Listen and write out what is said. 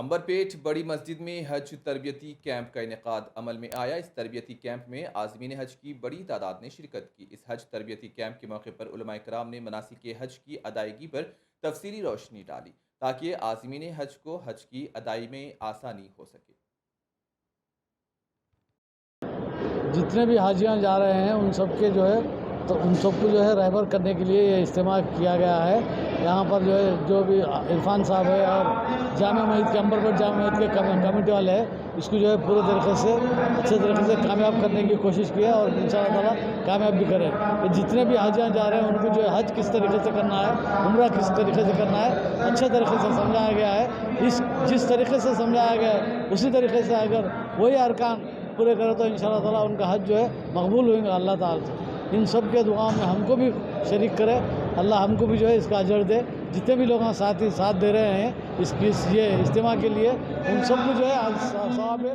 عنبرپیٹ بڑی مسجد میں حج تربیتی کیمپ کا انعقاد عمل میں آیا۔ اس تربیتی کیمپ میں عازمین حج کی بڑی تعداد نے شرکت کی۔ اس حج تربیتی کیمپ کے موقع پر علماء کرام نے مناسک حج کی ادائیگی پر تفصیلی روشنی ڈالی تاکہ عازمین حج کو حج کی ادائیگی میں آسانی ہو سکے۔ جتنے بھی حاجیان جا رہے ہیں ان سب کو جو ہے رہبر کرنے کے لیے یہ اجتماع کیا گیا ہے۔ یہاں پر جو بھی عرفان صاحب ہے اور جامع مسجد کے عنبرپیٹ جامع مسجد کے کمیٹی والے ہیں، اس کو جو ہے پورے طریقے سے اچھے طریقے سے کامیاب کرنے کی کوشش کی ہے اور انشاءاللہ تعالیٰ کامیاب بھی کرے۔ جتنے بھی حاجیان جا رہے ہیں ان کو جو ہے حج کس طریقے سے کرنا ہے، عمرہ کس طریقے سے کرنا ہے، اچھے طریقے سے سمجھایا گیا ہے۔ جس طریقے سے سمجھایا گیا ہے اسی طریقے سے اگر وہی ارکان پورے کرے تو انشاءاللہ تعالیٰ ان کا حج جو ہے مقبول ہوئیں گا اللہ تعالیٰ سے۔ ان سب کے دعاؤں میں ہم کو بھی شریک کرے، اللہ ہم کو بھی جو ہے اس کا اجر دے۔ جتنے بھی لوگ ساتھ دے رہے ہیں یہ اجتماع کے لیے ان سب کو جو ہے ثواب